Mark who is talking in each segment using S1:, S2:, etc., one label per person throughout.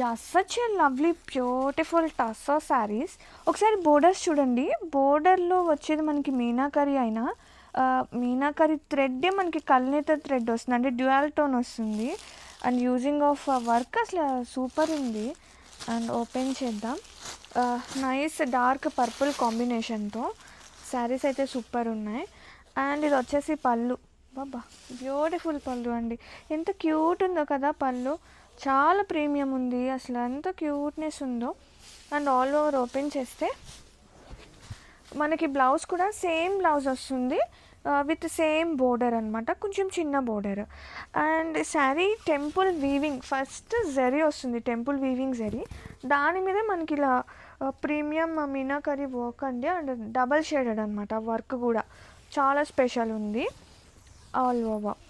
S1: Yeah! Such a lovely beautiful tussar saris. ఒకసారి borders చూడండి. బోర్డర్‌లో వచ్చేది మనకి మీనాకరి అయినా మీనాకరి థ్రెడ్డే మనకి కల్నేత థ్రెడ్ వస్తుంది. అంటే డ్యూయల్ టోన్ వస్తుంది. అండ్ యూజింగ్ ఆఫ్ వర్క్ అసలు సూపర్ ఉంది. అండ్ ఓపెన్ చేద్దాం. నైస్ డార్క్ పర్పుల్ కాంబినేషన్‌తో శారీస్ అయితే సూపర్ ఉన్నాయి. అండ్ ఇది వచ్చేసి పళ్ళు. అబ్బబ్బా! బ్యూటిఫుల్ పళ్ళు అండి. ఎంత క్యూట్ ఉందో కదా పళ్ళు. చాలా ప్రీమియం ఉంది. అసలు ఎంత క్యూట్‌నెస్ ఉందో. అండ్ ఆల్ ఓవర్ ఓపెన్ చేస్తే మనకి బ్లౌజ్ కూడా సేమ్ బ్లౌజ్ వస్తుంది. విత్ సేమ్ బోర్డర్ అనమాట. కొంచెం చిన్న border. And sari temple weaving first zari వస్తుంది. Temple weaving zari. దాని మీద మనకి ఇలా ప్రీమియం మీనాకరి వర్క్ అండి. అండ్ డబల్ షేడెడ్ అనమాట. వర్క్ కూడా చాలా స్పెషల్ ఉంది ఆల్ ఓవర్.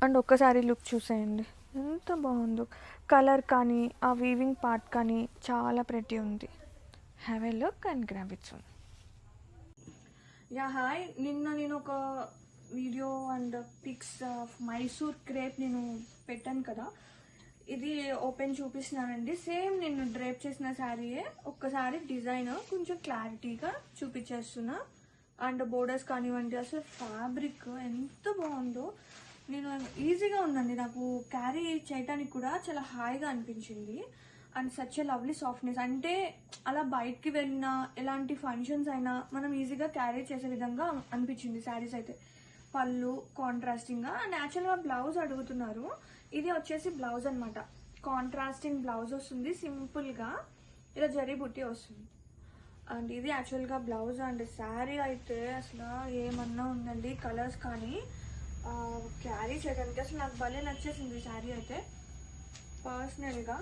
S1: అండ్ ఒక్కసారి లుక్ చూసేయండి ఎంత బాగుందో. కలర్ కానీ ఆ వీవింగ్ పార్ట్ కానీ చాలా ప్రెటీ ఉంది. Have a look and grab it soon. Yeah hi, నిన్న నేను ఒక video and pics of Mysore crepe నేను పెట్టాను కదా, ఇది ఓపెన్ చూపిస్తున్నానండి. సేమ్ నేను డ్రేప్ చేసిన శారీయే. ఒక్కసారి డిజైన్ కొంచెం క్లారిటీగా చూపించేస్తున్నా. అండ్ బోర్డర్స్ కానివ్వండి, అసలు ఫ్యాబ్రిక్ ఎంత బాగుందో. నేను ఈజీగా ఉందండి, నాకు క్యారీ చేయడానికి కూడా చాలా హాయిగా అనిపించింది. And such a lovely softness. అంటే అలా బయటికి వెళ్ళినా ఎలాంటి ఫంక్షన్స్ అయినా మనం ఈజీగా క్యారీ చేసే విధంగా అనిపించింది శారీస్ అయితే. పళ్ళు కాంట్రాస్టింగ్గా. అండ్ యాక్చువల్గా బ్లౌజ్ అడుగుతున్నారు. ఇది వచ్చేసి బ్లౌజ్ అనమాట. కాంట్రాస్టింగ్ బ్లౌజ్ వస్తుంది. సింపుల్గా ఇలా జరీ బుట్టి వస్తుంది. అండ్ ఇది యాక్చువల్గా బ్లౌజ్. అండ్ శారీ అయితే అసలు ఏమన్నా ఉందండి, కలర్స్ కానీ క్యారీ చేయడానికి అసలు నాకు భలే నచ్చేసింది శారీ అయితే. పర్సనల్గా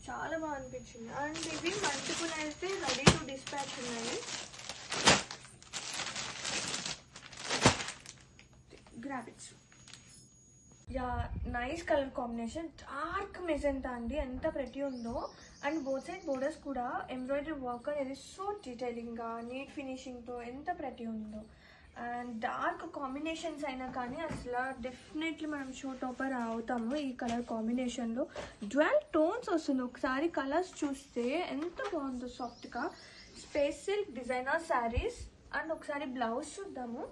S1: చాలా బాగా అనిపించింది. అండ్ ఇవి మల్టిపుల్ అయితే రెడీ టు డిస్పాచ్ ఉన్నాయి. Graphics yeah nice colour combination. Dark magenta అండి, ఎంత ప్రెటీ ఉందో. అండ్ బోత్ సైడ్ బోర్డర్స్ కూడా ఎంబ్రాయిడరీ వర్క్ అనేది సో డీటెయిలింగ్గా నీట్ ఫినిషింగ్తో ఎంత ప్రెటీ ఉందో. అండ్ డార్క్ కాంబినేషన్స్ అయినా కానీ అసలు డెఫినెట్లీ మనం షో టాపర్ అవుతాము ఈ కలర్ కాంబినేషన్లో. డ్యూయల్ టోన్స్ వస్తుంది. ఒకసారి కలర్స్ చూస్తే ఎంత బాగుందో సాఫ్ట్గా. Space silk designer saris. And ఒకసారి బ్లౌజ్ చూద్దాము.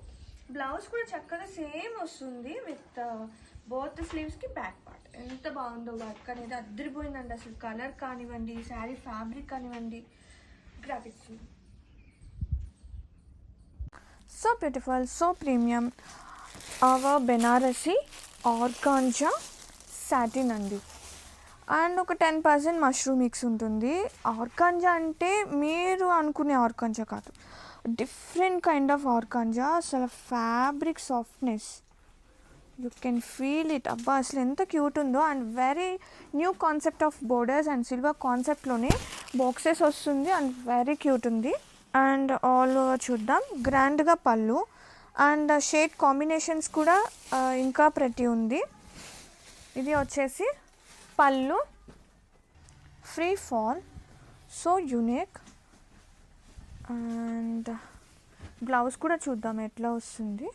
S1: బ్లౌజ్ కూడా చక్కగా సేమ్ వస్తుంది విత్ బోత్ స్లీవ్స్కి బ్యాక్ పార్ట్. ఎంత బాగుందో వర్క్ అనేది, అద్దరిపోయిందండి అసలు. కలర్ కానివ్వండి, శారీ ఫ్యాబ్రిక్ కానివ్వండి, graphics so beautiful, so premium. Our Banarasi organza satin అండి. అండ్ ఒక 10% మష్రూమ్ మిక్స్ ఉంటుంది. ఆర్గాంజా అంటే మీరు అనుకునే ఆర్గాంజా కాదు, డిఫరెంట్ కైండ్ ఆఫ్ ఆర్గాంజా. అసలు fabric softness you can feel it. అబ్బా అసలు ఎంత క్యూట్ ఉందో. And very new concept of borders and silver కాన్సెప్ట్లోనే బాక్సెస్ వస్తుంది. అండ్ వెరీ క్యూట్ ఉంది. అండ్ ఆల్ ఓవర్ చూద్దాం. గ్రాండ్గా పళ్ళు అండ్ షేడ్ కాంబినేషన్స్ కూడా ఇంకా ప్రతి ఉంది. ఇది వచ్చేసి పళ్ళు, free fall, so unique. And blouse కూడా చూద్దాం ఎట్లా వస్తుంది.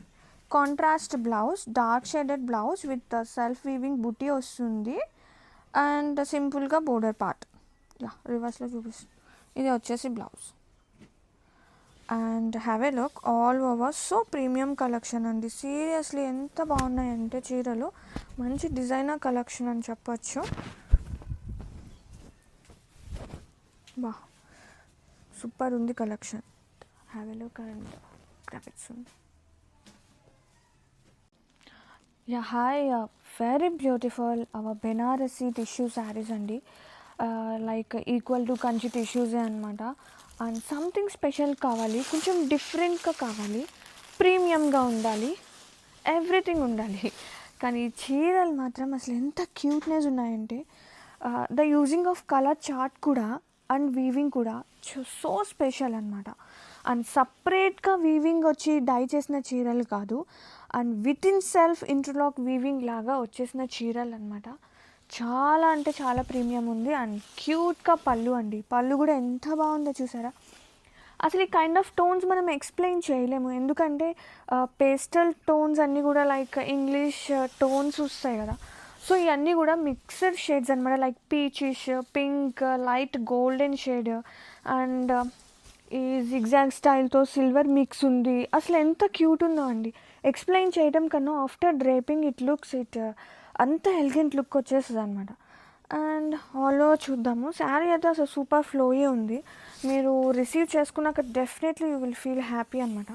S1: Contrast blouse, dark shaded blouse with self weaving బుటీ వస్తుంది. అండ్ సింపుల్గా బోర్డర్ పార్ట్. యా రివర్స్లో చూపిస్తుంది. ఇది వచ్చేసి blouse. And have a look all over. So premium collection అండి. సీరియస్లీ ఎంత బాగున్నాయంటే చీరలు, మంచి డిజైనర్ కలెక్షన్ అని చెప్పచ్చు. బా సూపర్ ఉంది collection. Have a look and graphics ఉంది. Yeah hi, very beautiful our Banarasi tissue saris అండి. లైక్ ఈక్వల్ టు కంచి టిష్యూసే అనమాట. అండ్ సంథింగ్ స్పెషల్ కావాలి, కొంచెం డిఫరెంట్గా కావాలి, ప్రీమియంగా ఉండాలి, ఎవ్రీథింగ్ ఉండాలి. కానీ ఈ చీరలు మాత్రం అసలు ఎంత క్యూట్నెస్ ఉన్నాయంటే the using of colour chart కూడా అండ్ వీవింగ్ కూడా సో స్పెషల్ అనమాట. అండ్ సపరేట్గా వీవింగ్ వచ్చి డై చేసిన చీరలు కాదు, and with in self interlock weaving లాగా వచ్చేసిన చీరలు అనమాట. చాలా అంటే చాలా ప్రీమియం ఉంది. అండ్ క్యూట్గా పళ్ళు అండి. పళ్ళు కూడా ఎంత బాగుందో చూసారా. అసలు ఈ కైండ్ ఆఫ్ టోన్స్ మనం ఎక్స్ప్లెయిన్ చేయలేము, ఎందుకంటే పేస్టల్ టోన్స్ అన్నీ కూడా లైక్ ఇంగ్లీష్ టోన్స్ వస్తాయి కదా. సో ఇవన్నీ కూడా మిక్స్డ్ షేడ్స్ అనమాట, like peachish, pink, light golden shade and ఈ జిగ్జాగ్ స్టైల్తో సిల్వర్ మిక్స్ ఉంది. అసలు ఎంత క్యూట్ ఉందో అండి, ఎక్స్ప్లెయిన్ చేయడం కన్నా ఆఫ్టర్ డ్రేపింగ్ ఇట్ అంత ఎలిగెంట్ లుక్ వచ్చేస్తుంది అనమాట. అండ్ ఆల్ ఓవర్ చూద్దాము. శారీ అయితే అసలు సూపర్ ఫ్లోయీ ఉంది. మీరు రిసీవ్ చేసుకున్నాక definitely you will feel happy అనమాట.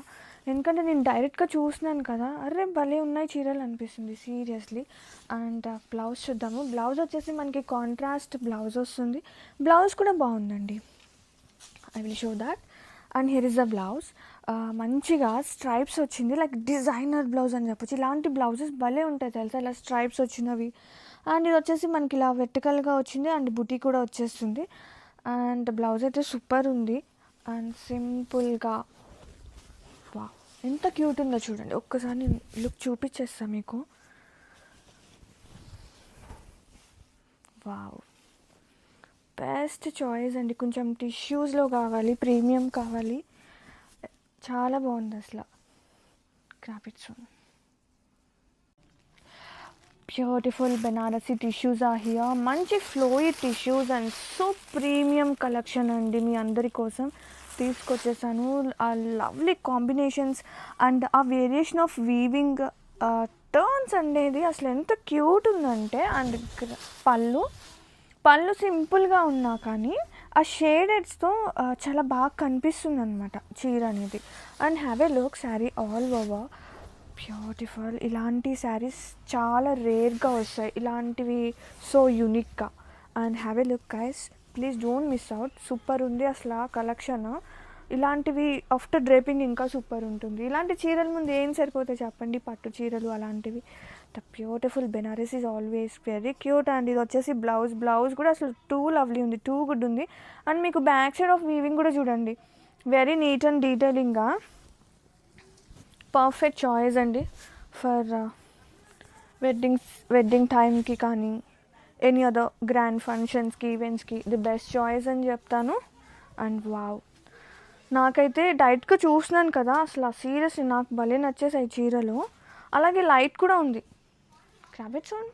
S1: ఎందుకంటే నేను డైరెక్ట్గా చూసినాను కదా, అరే భలే ఉన్నాయి చీరలు అనిపిస్తుంది సీరియస్లీ. అండ్ బ్లౌజ్ చూద్దాము. బ్లౌజ్ వచ్చేసి మనకి కాంట్రాస్ట్ బ్లౌజ్ వస్తుంది. బ్లౌజ్ కూడా బాగుందండి, I will show that. And here is the blouse. మంచిగా స్ట్రైప్స్ వచ్చింది, లైక్ డిజైనర్ బ్లౌజ్ అని చెప్పొచ్చు. ఇలాంటి బ్లౌజెస్ భలే ఉంటాయి తెలుసా, ఇలా స్ట్రైప్స్ వచ్చినవి. అండ్ ఇది వచ్చేసి మనకి ఇలా వెర్టికల్గా వచ్చింది అండ్ బుటీ కూడా వచ్చేస్తుంది. అండ్ బ్లౌజ్ అయితే సూపర్ ఉంది అండ్ సింపుల్గా వా ఎంత క్యూట్ ఉందో చూడండి. ఒక్కసారి లుక్ చూపించేస్తాను మీకు. వావ్, బెస్ట్ చాయిస్ అండి. కొంచెం టిష్యూస్లో కావాలి, ప్రీమియం కావాలి, చాలా బాగుంది అసలు. గ్రాఫిక్స్ బ్యూటిఫుల్ బెనారసీ టిష్యూస్ ఆ హియర్. మంచి ఫ్లోయి tissues and so premium collection అండి, మీ అందరి కోసం తీసుకొచ్చేసాను. ఆ లవ్లీ కాంబినేషన్స్ అండ్ ఆ వేరియేషన్ ఆఫ్ వీవింగ్ టర్న్స్ అనేది అసలు ఎంత క్యూట్ ఉందంటే. అండ్ పళ్ళు సింపుల్గా ఉన్నా కానీ ఆ షేడెడ్స్తో చాలా బాగా కనిపిస్తుంది అనమాట చీర అనేది. And have a look sari all over beautiful. ఇలాంటి శారీస్ చాలా రేర్గా వస్తాయి, ఇలాంటివి సో యూనిక్గా. And have a look guys, please don't miss out. Super ఉంది అసలు ఆ కలెక్షన్. ఇలాంటివి ఆఫ్టర్ డ్రేపింగ్ ఇంకా సూపర్ ఉంటుంది. ఇలాంటి చీరల ముందు ఏం సరిపోతాయి చెప్పండి, పట్టు చీరలు అలాంటివి. The beautiful Banaras is always very cute. And ఇది వచ్చేసి బ్లౌజ్ కూడా అసలు టూ లవ్లీ ఉంది, టూ గుడ్ ఉంది. అండ్ మీకు బ్యాక్ సైడ్ ఆఫ్ వీవింగ్ కూడా చూడండి, వెరీ నీట్ అండ్ డీటెయిలింగ్గా. పర్ఫెక్ట్ చాయిస్ అండి ఫర్ వెడ్డింగ్ టైంకి కానీ ఎనీ అదర్ గ్రాండ్ ఫంక్షన్స్కి, ఈవెంట్స్కి ది బెస్ట్ చాయిస్ అని చెప్తాను. అండ్ వావ్, నాకైతే డైరెక్ట్గా చూసినాను కదా, అసలు సీరియస్లీ నాకు భలే నచ్చేసాయి చీరలు. అలాగే లైట్ కూడా ఉంది. Grab it soon.